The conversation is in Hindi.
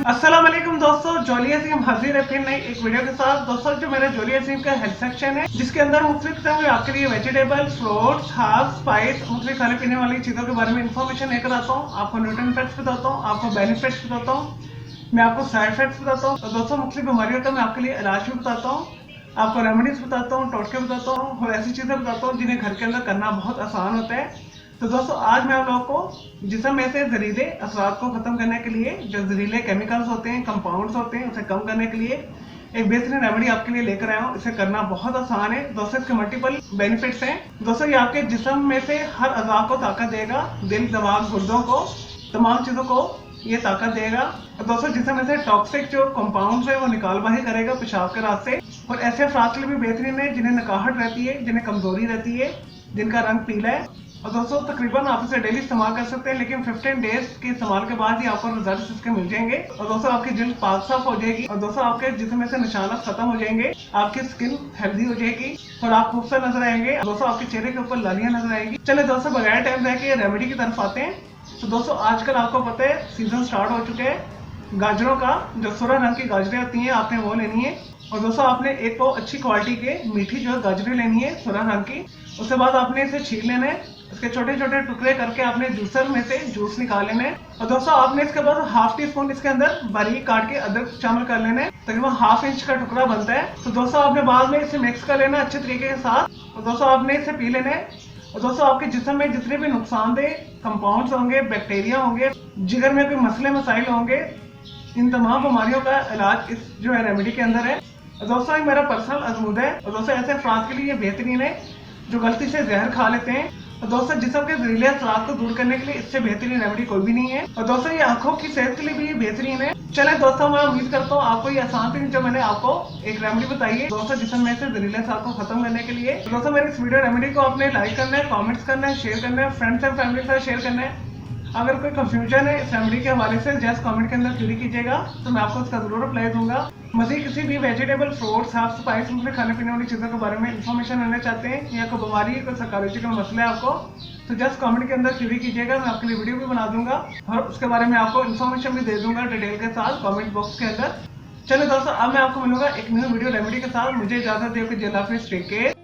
अस्सलाम वालेकुम दोस्तों, जोली असीम हाजिर है फिर नई एक वीडियो के साथ। दोस्तों जो मेरा जोली असीम का हेल्थ सेक्शन है जिसके अंदर मुख्तलिफ किस्म के आपके लिए वेजिटेबल, फ्रूट्स, हर्ब्स, स्पाइस, मुख्तलिफ खाने पीने वाली चीज़ों के बारे में इन्फॉर्मेशन लेकर आता हूँ। आपको न्यूट्रिएंट फैक्ट्स बताता हूँ, आपको बेनिफिट्स बताता हूँ, मैं आपको साइड इफेक्ट्स बताता हूँ। और दोस्तों मुख्तलिफ बीमारियों का मैं आपके लिए इलाज भी बताता हूँ, आपको रेमेडीज बताता हूँ, टोटके बताता हूँ और ऐसी चीज़ें बताता हूँ जिन्हें घर के अंदर करना बहुत आसान होता है। तो दोस्तों आज मैं आप लोगों को जिस्म में से जहरीले असरात को खत्म करने के लिए, जो जहरीले केमिकल्स होते हैं, कंपाउंड्स होते हैं, उसे कम करने के लिए एक बेहतरीन रेमेडी आपके लिए लेकर आया हूँ। इसे करना बहुत आसान है दोस्तों, इसके मल्टीपल बेनिफिट्स हैं। दोस्तों ये आपके जिस्म में से हर अज़ा को ताकत देगा, दिल, दिमाग, गुर्दों को, तमाम चीज़ों को ये ताकत देगा। और दोस्तों जिसम में से टॉक्सिक जो कंपाउंड्स है वो निकालबाही करेगा पेशाब के रास्ते। और ऐसे अफराद के लिए भी बेहतरीन है जिन्हें नकाहट रहती है, जिन्हें कमजोरी रहती है, जिनका रंग पीला है। और दोस्तों तकरीबन आप इसे डेली इस्तेमाल कर सकते हैं, लेकिन 15 डेज के इस्तेमाल के बाद ही आपको रिजल्ट इसके मिल जाएंगे। और दोस्तों आपकी जिल्द पाक साफ हो जाएगी और दोस्तों आपके जिस्म में से निशानात खत्म हो जाएंगे, आपकी स्किन हेल्दी हो जाएगी और आप खूबसूरत नजर आएंगे। दोस्तों आपके चेहरे के ऊपर लालियां नजर आएंगी। चले दोस्तों बगैर टाइम रह के रेमेडी की तरफ आते हैं। तो दोस्तों आजकल आपको पता है सीजन स्टार्ट हो चुके हैं गाजरों का। जो सुरख रंग की गाजरें होती हैं आपने वो लेनी है। और दोस्तों आपने एक तो अच्छी क्वालिटी के मीठी जो गाजरें लेनी है सुरख रंग की। उसके बाद आपने इसे छील लेना है, इसके छोटे छोटे टुकड़े करके आपने जूसर में से जूस निकाल लेना है। और दोस्तों आपने इसके बाद हाफ टी स्पून इसके अंदर बारीक काट के अदरक शामिल कर लेना है, तकरीबन ½ इंच का टुकड़ा बनता है। तो दोस्तों आपने बाद में इसे मिक्स कर लेना अच्छे तरीके के साथ। और दोस्तों आपने इसे पी लेना है। और दोस्तों आपके जिस्म में जितने भी नुकसानदेह कंपाउंड्स होंगे, बैक्टीरिया होंगे, जिगर में कोई मसले मसाइल होंगे, इन तमाम बीमारियों का इलाज इस जो है रेमेडी के अंदर है। और दोस्तों ये मेरा पर्सनल अजमूद है। और दोस्तों ऐसे अफराद के लिए ये बेहतरीन है जो गलती से जहर खा लेते हैं। और दोस्तों जिस्म के जहरीले असरात को दूर करने के लिए इससे बेहतरीन रेमेडी कोई भी नहीं है। और दोस्तों ये आंखों की सेहत के लिए भी ये बेहतरीन है। चले दोस्तों मैं उम्मीद करता हूँ आपको ये आसान थी जो मैंने आपको एक रेमेडी बताई है दोस्तों जिस्म में से जहरीले असरात को खत्म करने के लिए। तो दोस्तों मेरी इस वीडियो रेमेडी को आपने लाइक करना है, कमेंट्स करना है, शेयर करना है, फ्रेंड्स एंड फैमिली के साथ शेयर करना है। अगर कोई कंफ्यूजन है इस रेमेडी के हवाले से जस्ट कमेंट के अंदर क्लिक कीजिएगा तो मैं आपको उसका जरूर रिप्लाई दूंगा। मजीद किसी भी वेजिटेबल, फ्रूट्स, हर्ब्स, स्पाइस, मुख्तलिफ खाने पीने वाली चीज़ों के बारे में इन्फॉर्मेशन लेना चाहते हैं या कोई बीमारी, कोई साइकोलॉजिकल मसला है आपको, तो जस्ट कमेंट के अंदर क्लिक कीजिएगा, मैं आपके लिए वीडियो भी बना दूंगा और उसके बारे में आपको इन्फॉर्मेशन भी दे दूंगा डिटेल के साथ कमेंट बॉक्स के अंदर। चलिए दोस्तों अब मैं आपको मिलूंगा एक न्यू वीडियो रेमेडी के साथ। मुझे इजाजत दे, टेक केयर।